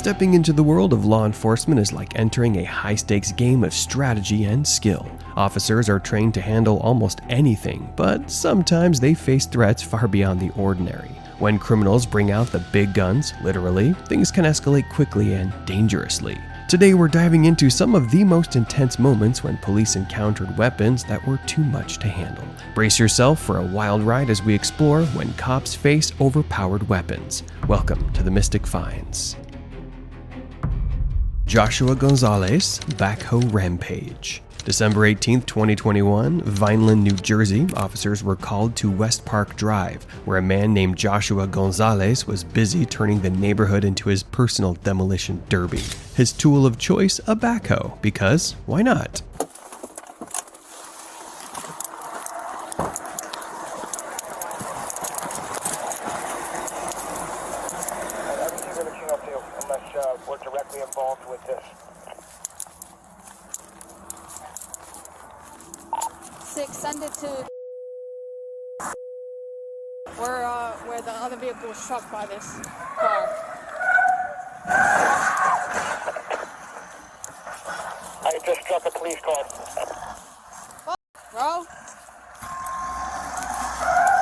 Stepping into the world of law enforcement is like entering a high-stakes game of strategy and skill. Officers are trained to handle almost anything, but sometimes they face threats far beyond the ordinary. When criminals bring out the big guns, literally, things can escalate quickly and dangerously. Today we're diving into some of the most intense moments when police encountered weapons that were too much to handle. Brace yourself for a wild ride as we explore when cops face overpowered weapons. Welcome to the Mystic Finds. Joshua Gonzalez, backhoe rampage. December 18, 2021, Vineland, New Jersey, officers were called to West Park Drive, where a man named Joshua Gonzalez was busy turning the neighborhood into his personal demolition derby. His tool of choice, a backhoe, because why not? Unless we're directly involved with this. 6, send it to where the other vehicle was struck by this car. I just struck a police car. Fuck, bro.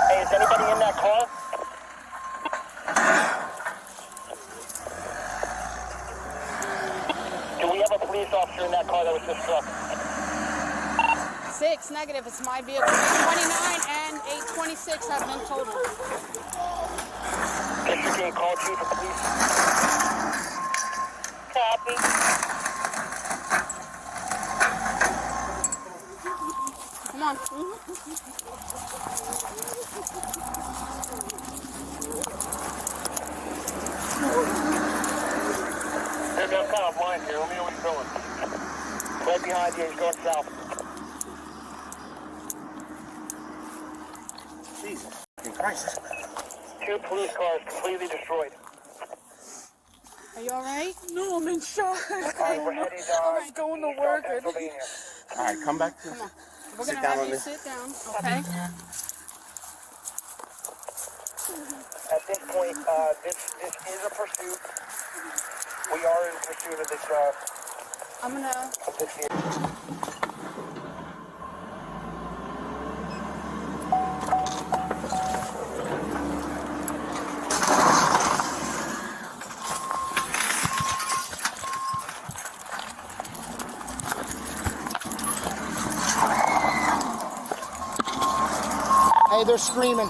Hey, is anybody in that car? Do we have a police officer in that car that was just struck? 6, negative, it's my vehicle. 829 and 826 have been totaled. District being called, chief of police. Copy. Come on. There's no kind of blind here. Let me know what you're doing. Right behind you, he's going south. Jesus Christ. 2 police cars completely destroyed. Are you alright? No, I'm in shock. Okay, we're headed I'm going to work. Pennsylvania. All right, come back. Come on. We're Sit gonna down have on you this. sit down, okay? At this point, this is a pursuit. We are in pursuit of this I'm gonna... vehicle. Hey, they're screaming.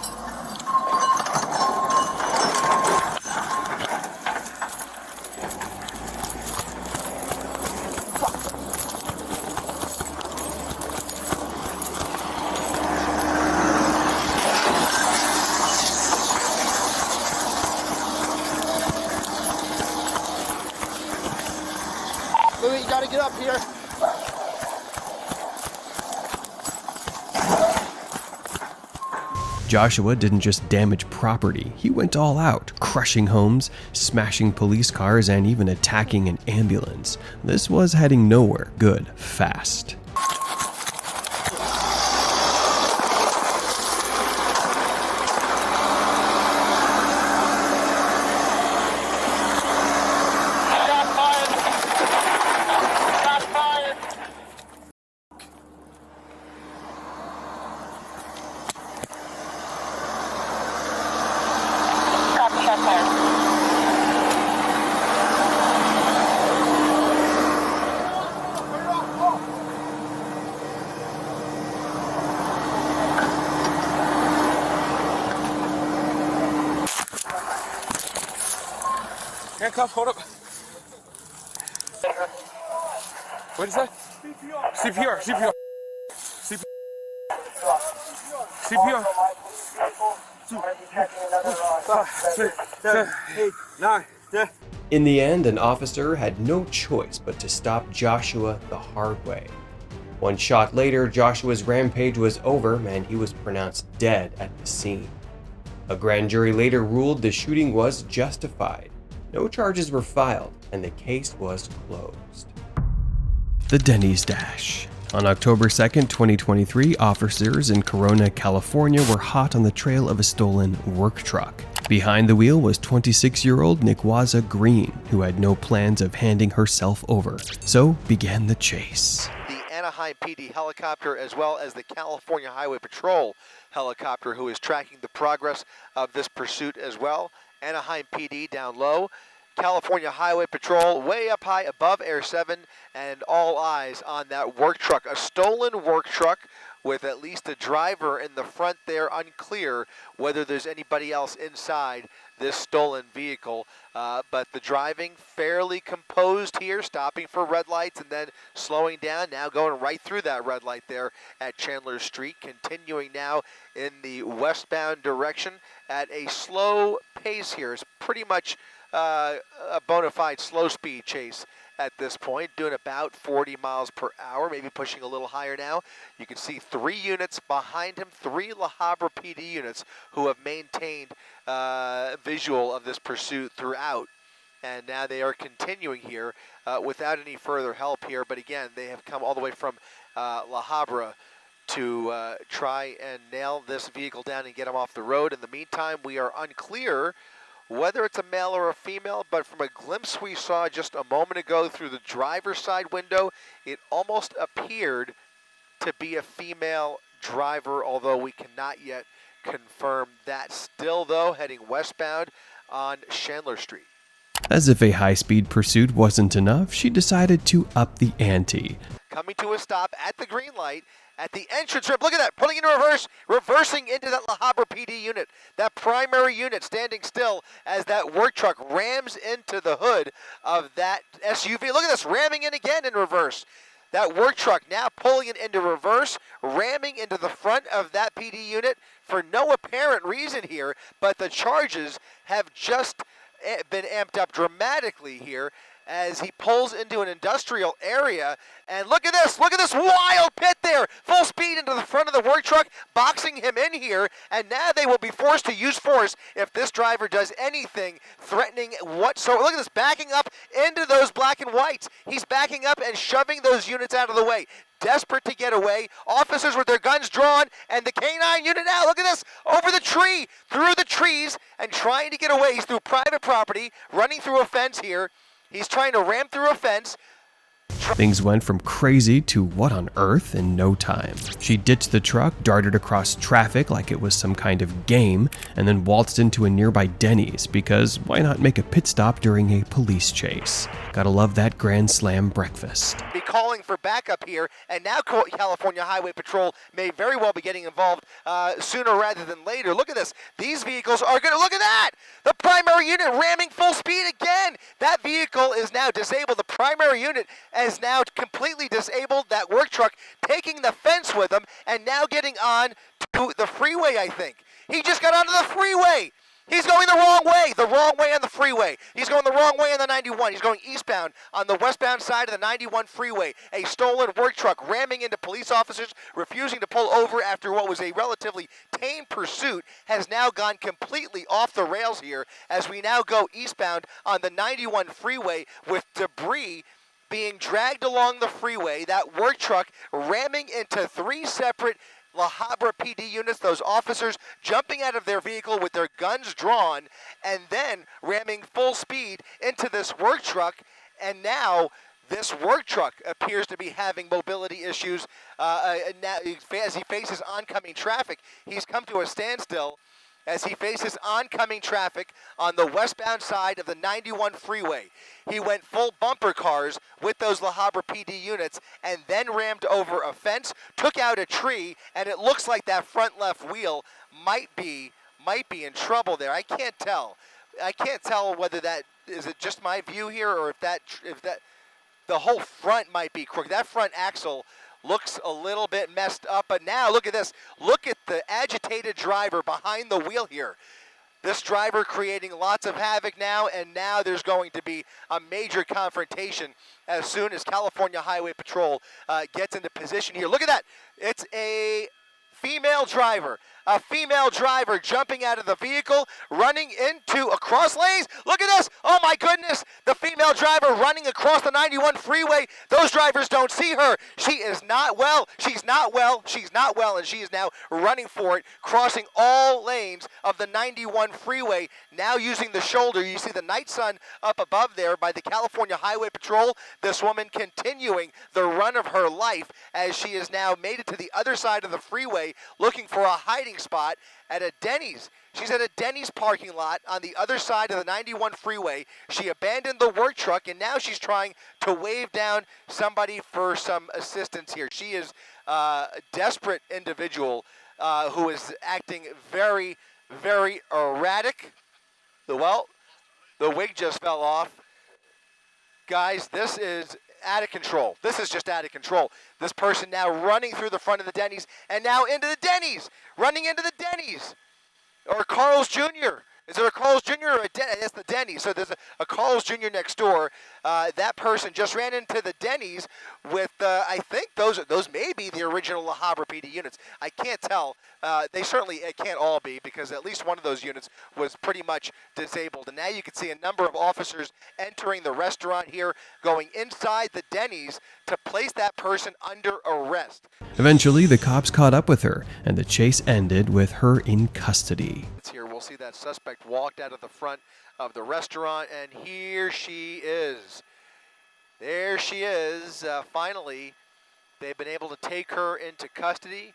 Louis, you gotta get up here. Joshua didn't just damage property, he went all out, crushing homes, smashing police cars, and even attacking an ambulance. This was heading nowhere good fast. Shot fired. Shot fired. Copy, shot fired. Handcuff, hold up. What is that? CPR, CPR. CPR. 5, 6, 7, 8, 9, 10. In the end, an officer had no choice but to stop Joshua the hard way. 1 shot later, Joshua's rampage was over and he was pronounced dead at the scene. A grand jury later ruled the shooting was justified. No charges were filed, and the case was closed. The Denny's Dash. On October 2nd, 2023, officers in Corona, California were hot on the trail of a stolen work truck. Behind the wheel was 26-year-old Nikwaza Green, who had no plans of handing herself over, so began the chase. The Anaheim PD helicopter, as well as the California Highway Patrol helicopter, who is tracking the progress of this pursuit as well. Anaheim PD down low, California Highway Patrol way up high above Air 7, and all eyes on that work truck. A stolen work truck with at least a driver in the front there, unclear whether there's anybody else inside this stolen vehicle. But the driving fairly composed here, stopping for red lights and then slowing down, now going right through that red light there at Chandler Street, continuing now in the westbound direction at a slow pace here. It's pretty much a bona fide slow speed chase at this point, doing about 40 miles per hour, maybe pushing a little higher now. You can see 3 units behind him, 3 La Habra PD units who have maintained visual of this pursuit throughout. And now they are continuing here without any further help here. But again, they have come all the way from La Habra to try and nail this vehicle down and get them off the road. In the meantime, we are unclear whether it's a male or a female, but from a glimpse we saw just a moment ago through the driver's side window, it almost appeared to be a female driver, although we cannot yet confirm that. Still, though, heading westbound on Chandler Street. As if a high-speed pursuit wasn't enough, she decided to up the ante. Coming to a stop at the green light, at the entrance ramp. Look at that, pulling into reverse, reversing into that La Habra PD unit. That primary unit standing still as that work truck rams into the hood of that SUV. Look at this, ramming in again in reverse. That work truck now pulling it into reverse, ramming into the front of that PD unit for no apparent reason here, but the charges have just been amped up dramatically here as he pulls into an industrial area. And look at this wild pit there, full speed into the front of the work truck, boxing him in here, and now they will be forced to use force if this driver does anything threatening whatsoever. Look at this, backing up into those black and whites. He's backing up and shoving those units out of the way. Desperate to get away, officers with their guns drawn, and the K-9 unit now, look at this, over the tree, through the trees, and trying to get away. He's through private property, running through a fence here. He's trying to ram through a fence. Things went from crazy to what on earth in no time. She ditched the truck, darted across traffic like it was some kind of game, and then waltzed into a nearby Denny's because why not make a pit stop during a police chase? Gotta love that Grand Slam breakfast. Be calling for backup here, and now California Highway Patrol may very well be getting involved sooner rather than later. Look at this. These vehicles are going to, look at that! The primary unit ramming full speed again. That vehicle is now disabled. The primary unit is now completely disabled. That work truck taking the fence with him and now getting on to the freeway, I think. He just got onto the freeway. He's going the wrong way on the freeway. He's going the wrong way on the 91. He's going eastbound on the westbound side of the 91 freeway. A stolen work truck ramming into police officers, refusing to pull over after what was a relatively tame pursuit, has now gone completely off the rails here as we now go eastbound on the 91 freeway with debris being dragged along the freeway. That work truck ramming into 3 separate La Habra PD units, those officers jumping out of their vehicle with their guns drawn and then ramming full speed into this work truck. And now this work truck appears to be having mobility issues as he faces oncoming traffic. He's come to a standstill as he faces oncoming traffic on the westbound side of the 91 freeway. He went full bumper cars with those La Habra PD units and then rammed over a fence, took out a tree, and it looks like that front left wheel might be in trouble there. I can't tell. I can't tell whether that is it just my view here or if that the whole front might be crooked. That front axle looks a little bit messed up, but now look at this. Look at the agitated driver behind the wheel here. This driver creating lots of havoc now, and now there's going to be a major confrontation as soon as California Highway Patrol gets into position here. Look at that. It's a female driver, A female driver jumping out of the vehicle, running into across lanes. Look at this. Oh my goodness. The female driver running across the 91 freeway. Those drivers don't see her. She is not well. She's not well. She's not well, and she is now running for it, crossing all lanes of the 91 freeway, now using the shoulder. You see the night sun up above there by the California Highway Patrol. This woman continuing the run of her life as she has now made it to the other side of the freeway looking for a hiding spot at a Denny's. She's at a Denny's parking lot on the other side of the 91 freeway. She abandoned the work truck, and now she's trying to wave down somebody for some assistance here. She is a desperate individual who is acting very, very erratic. The wig just fell off. Guys, this is out of control. This is just out of control. This person now running through the front of the Denny's and now into the Denny's, running into the Denny's. Or Carl's Jr. Is there a Carl's Jr. or a Denny's? That's the Denny's. So there's a Carl's Jr. next door. That person just ran into the Denny's with, I think those may be the original La Habra PD units. I can't tell. They certainly can't all be, because at least one of those units was pretty much disabled. And now you can see a number of officers entering the restaurant here, going inside the Denny's to place that person under arrest. Eventually, the cops caught up with her, and the chase ended with her in custody. Here we'll see that suspect walked out of the front of the restaurant, and here she is. There she is. Finally, they've been able to take her into custody.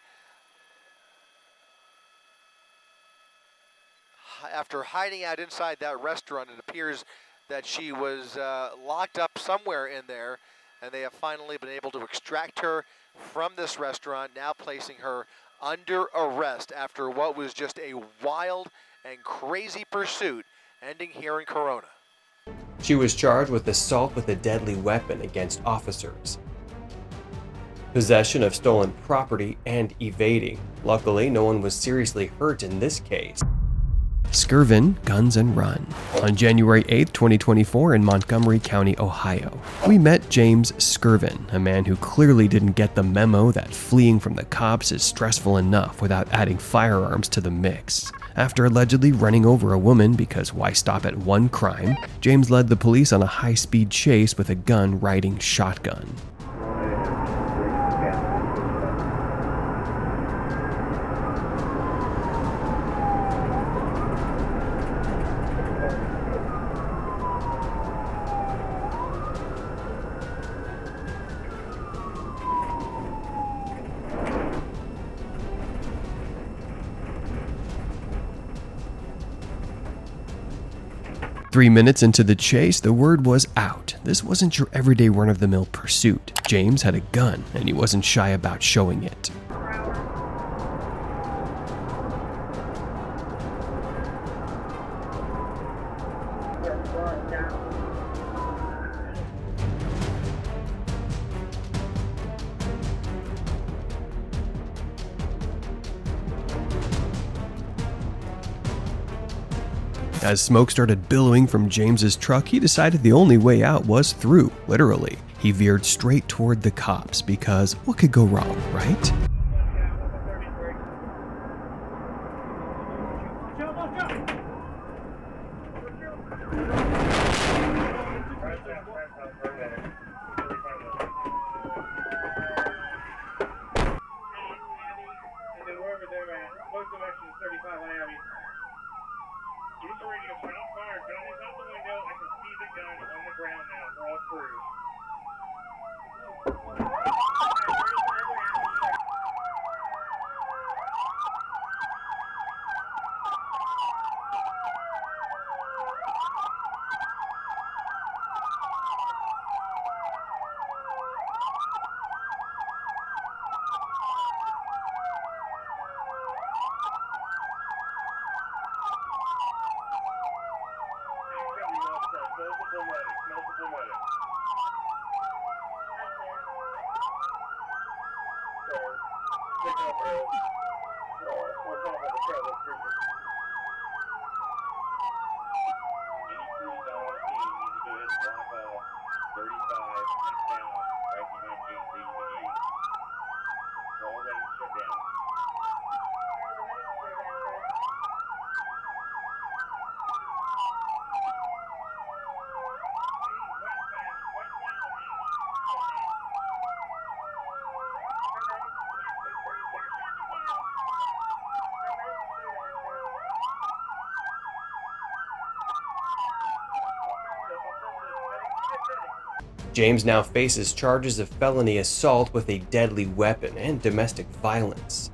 After hiding out inside that restaurant, it appears that she was locked up somewhere in there, and they have finally been able to extract her from this restaurant, now placing her under arrest after what was just a wild and crazy pursuit ending here in Corona. She was charged with assault with a deadly weapon against officers, possession of stolen property, and evading. Luckily, no one was seriously hurt in this case. Skirvin, Guns and Run. On January 8, 2024 in Montgomery County, Ohio, we met James Skirvin, a man who clearly didn't get the memo that fleeing from the cops is stressful enough without adding firearms to the mix. After allegedly running over a woman because why stop at one crime, James led the police on a high-speed chase with a gun-riding shotgun. 3 minutes into the chase, the word was out. This wasn't your everyday run-of-the-mill pursuit. James had a gun, and he wasn't shy about showing it. As smoke started billowing from James's truck, he decided the only way out was through, literally. He veered straight toward the cops because what could go wrong, right? James now faces charges of felony assault with a deadly weapon and domestic violence.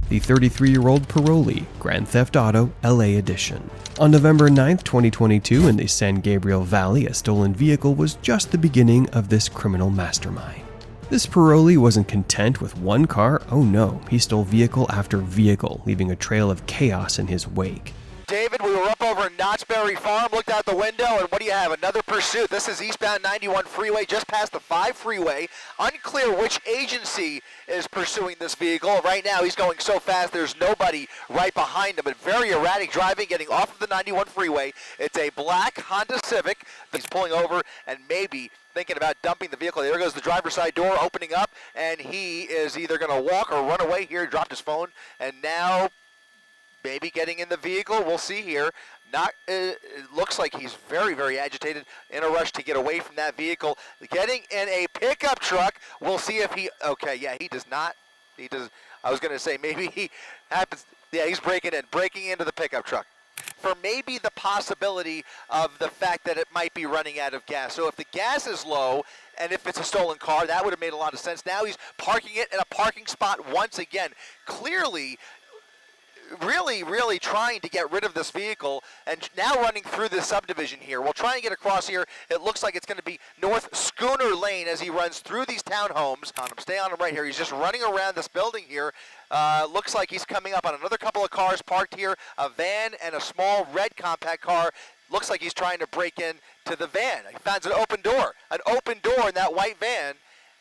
The 33-year-old parolee, Grand Theft Auto LA Edition. On November 9, 2022, in the San Gabriel Valley, a stolen vehicle was just the beginning of this criminal mastermind. This parolee wasn't content with one car. Oh no, he stole vehicle after vehicle, leaving a trail of chaos in his wake. David, we were up over in Knott's Berry Farm, looked out the window, and what do you have? Another pursuit. This is eastbound 91 freeway, just past the 5 freeway. Unclear which agency is pursuing this vehicle. Right now, he's going so fast, there's nobody right behind him, but very erratic driving, getting off of the 91 freeway. It's a black Honda Civic. He's pulling over and maybe thinking about dumping the vehicle. There goes the driver's side door opening up, and he is either going to walk or run away here. He dropped his phone, and now maybe getting in the vehicle. We'll see here. It looks like he's very, very agitated, in a rush to get away from that vehicle. Getting in a pickup truck. We'll see if he, okay, yeah, he does not. He does. I was going to say maybe he happens. Yeah, he's breaking into the pickup truck for maybe the possibility of the fact that it might be running out of gas. So if the gas is low, and if it's a stolen car, that would have made a lot of sense. Now he's parking it in a parking spot once again. Clearly, really trying to get rid of this vehicle, and now running through this subdivision here. We'll try and get across here. It looks like it's going to be North Schooner Lane as he runs through these townhomes. Stay on him right here. He's just running around this building here. Looks like he's coming up on another couple of cars parked here, a van and a small red compact car. Looks like he's trying to break in to the van. He finds an open door in that white van,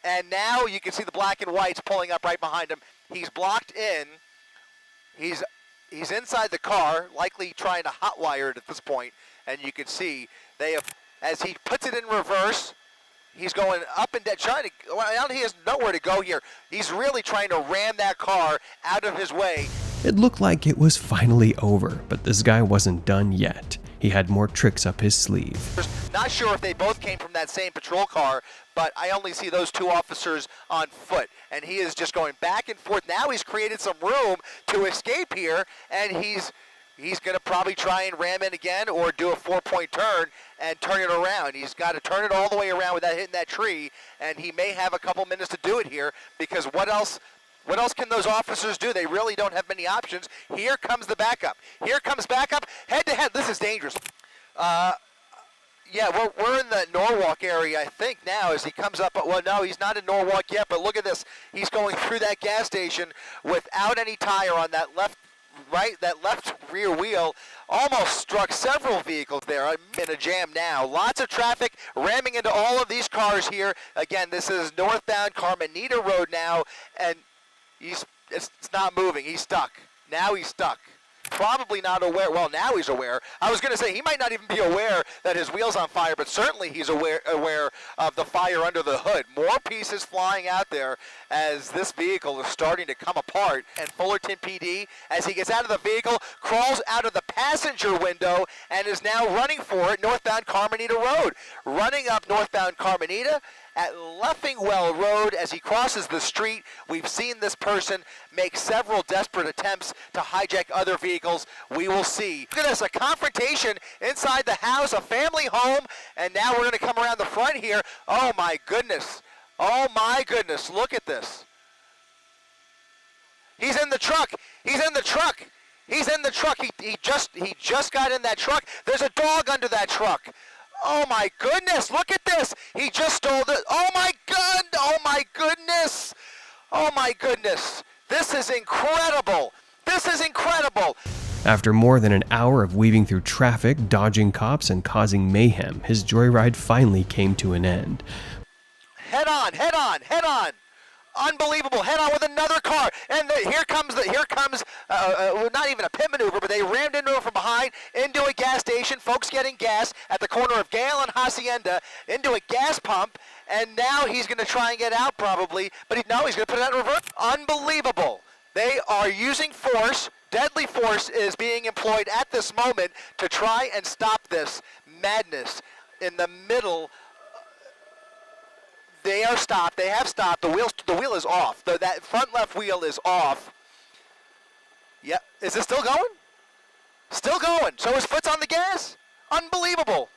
and now you can see the black and whites pulling up right behind him. He's blocked in. He's inside the car, likely trying to hotwire it at this point, and you can see they have, as he puts it in reverse, he's going up and down, he has nowhere to go here. He's really trying to ram that car out of his way. It looked like it was finally over, but this guy wasn't done yet. He had more tricks up his sleeve. Not sure if they both came from that same patrol car, but I only see those two officers on foot, and he is just going back and forth. Now he's created some room to escape here, and he's going to probably try and ram in again or do a 4-point turn and turn it around. He's got to turn it all the way around without hitting that tree, and he may have a couple minutes to do it here, because what else can those officers do? They really don't have many options. Here comes the backup. Here comes backup, head-to-head. This is dangerous. Yeah, we're in the Norwalk area, I think, now, as he comes up. Well, no, he's not in Norwalk yet, but look at this. He's going through that gas station without any tire on that left rear wheel. Almost struck several vehicles there. I'm in a jam now. Lots of traffic ramming into all of these cars here. Again, this is northbound Carmenita Road now, and it's not moving. He's stuck. Now he's stuck. Probably not aware. Well, now he's aware. I was going to say he might not even be aware that his wheel's on fire, but certainly he's aware of the fire under the hood. More pieces flying out there as this vehicle is starting to come apart. And Fullerton PD, as he gets out of the vehicle, crawls out of the passenger window and is now running for it northbound Carmenita Road. Running up northbound Carmenita at Leffingwell Road as he crosses the street. We've seen this person make several desperate attempts to hijack other vehicles. We will see. Look at this, a confrontation inside the house, a family home, and now we're going to come around the front here. Oh my goodness. Oh my goodness, look at this. He's in the truck. He's in the truck. He's in the truck. He just got in that truck. There's a dog under that truck. Oh my goodness, look at this. He just stole the, oh my god, oh my goodness. Oh my goodness. This is incredible. This is incredible. After more than an hour of weaving through traffic, dodging cops, and causing mayhem, his joyride finally came to an end. Head on, head on, head on. Unbelievable, head on with another car, and here comes not even a pit maneuver, but they rammed into it from behind, into a gas station, folks getting gas at the corner of Gale and Hacienda, into a gas pump, and now he's going to try and get out probably, but he's going to put it out in reverse. Unbelievable. They are using force. Deadly force is being employed at this moment to try and stop this madness in the middle. They are stopped. They have stopped. The wheel is off. That front left wheel is off. Yeah. Is it still going? Still going. So his foot's on the gas? Unbelievable.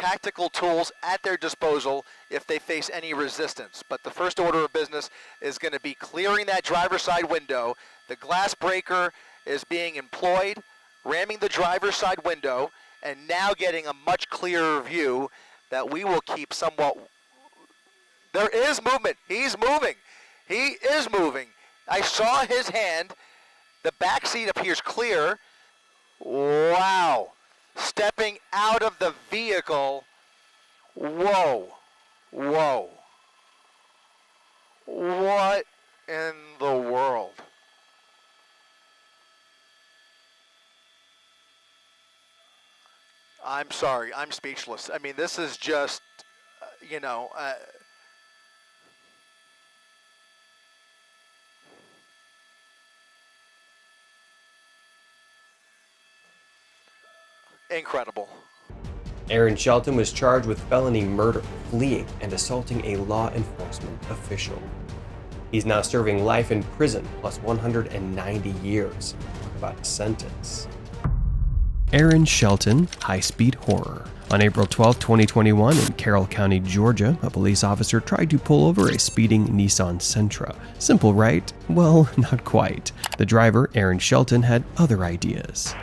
tactical tools at their disposal if they face any resistance. But the first order of business is going to be clearing that driver's side window. The glass breaker is being employed, ramming the driver's side window, and now getting a much clearer view that we will keep somewhat. There is movement. He's moving. He is moving. I saw his hand. The back seat appears clear. Wow. Stepping out of the vehicle. Whoa. Whoa. What in the world? I'm sorry. I'm speechless. I mean, this is just, you know, incredible. Aaron Shelton was charged with felony murder, fleeing, and assaulting a law enforcement official. He's now serving life in prison plus 190 years. Talk about a sentence. Aaron Shelton, high-speed horror. On April 12, 2021, in Carroll County, Georgia, a police officer tried to pull over a speeding Nissan Sentra. Simple, right? Well, not quite. The driver, Aaron Shelton, had other ideas.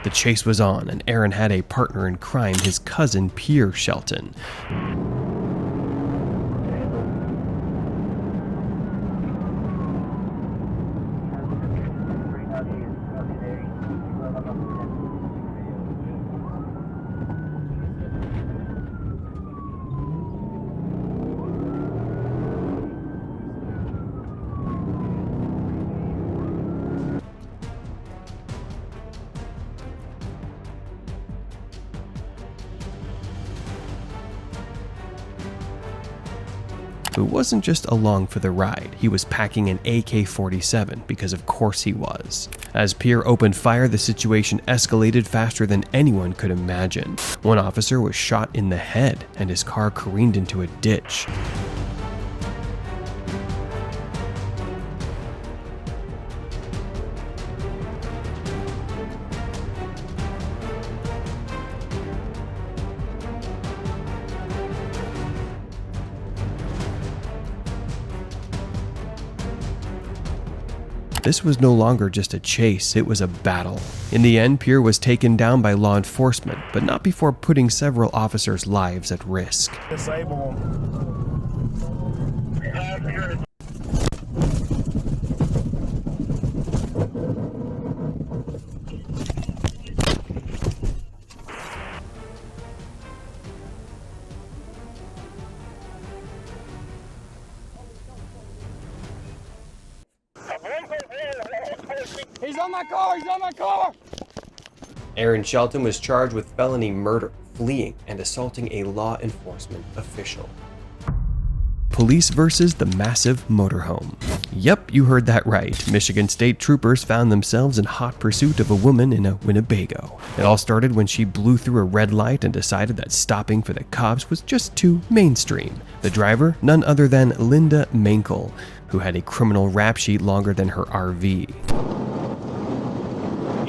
The chase was on, and Aaron had a partner in crime, his cousin Pierre Shelton. Who wasn't just along for the ride, he was packing an AK-47, because of course he was. As Pierre opened fire, the situation escalated faster than anyone could imagine. One officer was shot in the head, and his car careened into a ditch. This was no longer just a chase, it was a battle. In the end, Pierre was taken down by law enforcement, but not before putting several officers' lives at risk. Disable them. He's on my car! He's on my car! Aaron Shelton was charged with felony murder, fleeing, and assaulting a law enforcement official. Police versus the massive motorhome. Yep, you heard that right. Michigan State troopers found themselves in hot pursuit of a woman in a Winnebago. It all started when she blew through a red light and decided that stopping for the cops was just too mainstream. The driver, none other than Linda Mankel, who had a criminal rap sheet longer than her RV.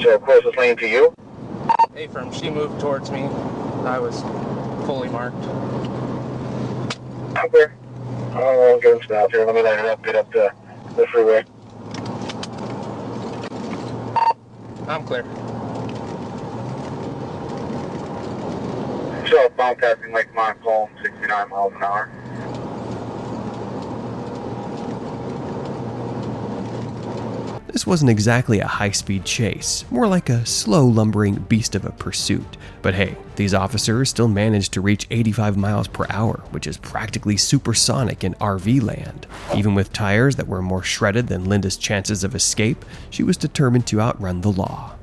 So closest lane to you? Hey, firm, she moved towards me. I was fully marked. I'm clear. I'll get him stopped here. Let me line it up, get up the freeway. I'm clear. Southbound passing Lake Montcalm, 69 miles an hour. This wasn't exactly a high-speed chase, more like a slow, lumbering beast of a pursuit. But hey, these officers still managed to reach 85 miles per hour, which is practically supersonic in RV land. Even with tires that were more shredded than Linda's chances of escape, she was determined to outrun the law.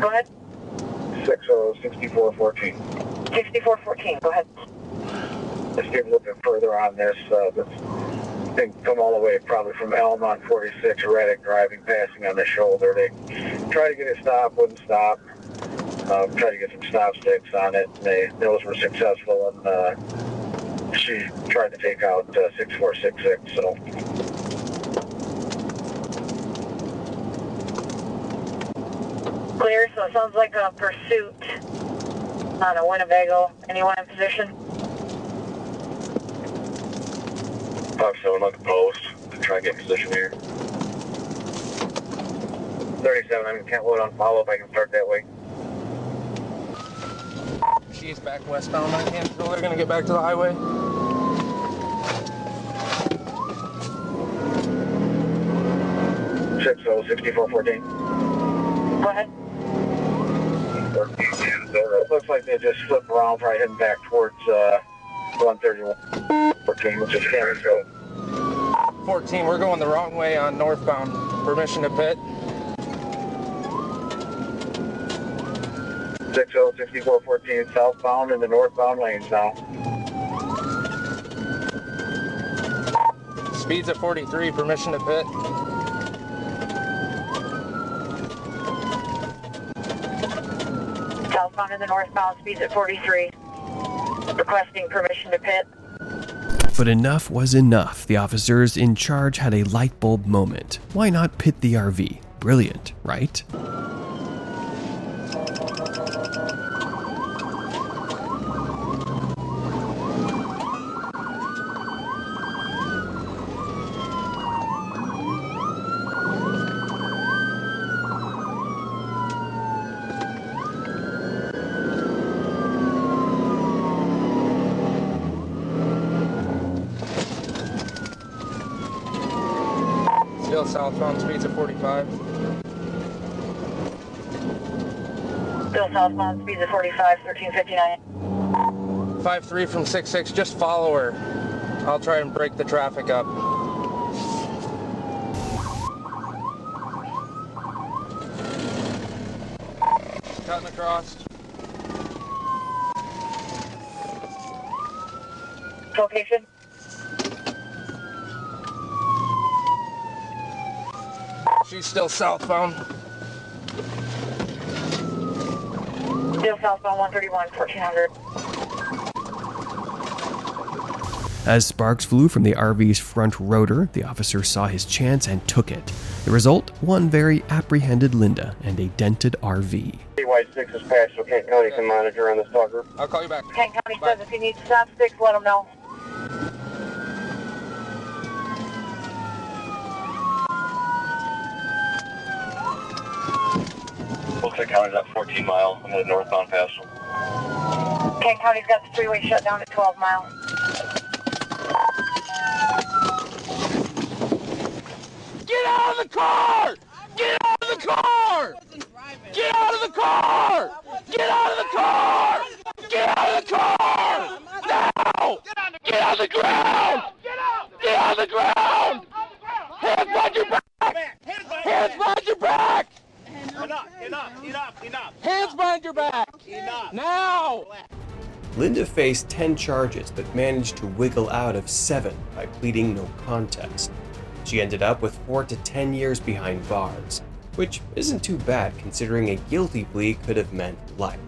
Go ahead. 6 14, go ahead. Let's get a little bit further on this. This thing come all the way probably from Elm on 46, erratic driving, passing on the shoulder. They tried to get it stopped, wouldn't stop. Tried to get some stop sticks on it. Those were successful, and she tried to take out 6466. So. Clear, so it sounds like a pursuit on a Winnebago. Anyone in position? 5-7 on the post to try and get position here. 37, I can't load on follow-up. I can start that way. She's back westbound. I can't tell they're gonna get back to the highway. Six 6414. Go ahead. It looks like they just flipped around, probably heading back towards 131. 14, which is Canada. 14, we're going the wrong way on northbound. Permission to pit. 6414 southbound in the northbound lanes now. Speed's at 43, permission to pit. Southbound in the northbound, speeds at 43. Requesting permission to pit. But enough was enough. The officers in charge had a light bulb moment. Why not pit the RV? Brilliant, right? Still southbound, speeds at 45. Still southbound, speeds at 45, 1359. 5-3 from 6-6, just follow her. I'll try and break the traffic up. Cutting across. Location? She's still southbound. Still southbound 131, 1400. As sparks flew from the RV's front rotor, the officer saw his chance and took it. The result? One very apprehended Linda and a dented RV. CY6 is patched, so Kent County can monitor on this talker. I'll call you back. Kent County says if you need stop sticks, let them know. Looks like County's at 14 mile. I'm headed northbound past them. Kent County's got the freeway shut down at 12 miles. Get out of the car! Get out of the car! Get out of the car! Get out of the car! Get out of the car! Now! Get on the ground! Get on the ground! Hands behind your back! Hands behind your back! Enough! Hands behind your back! Now! Linda faced 10 charges but managed to wiggle out of 7 by pleading no contest. She ended up with 4 to 10 years behind bars, which isn't too bad considering a guilty plea could have meant life.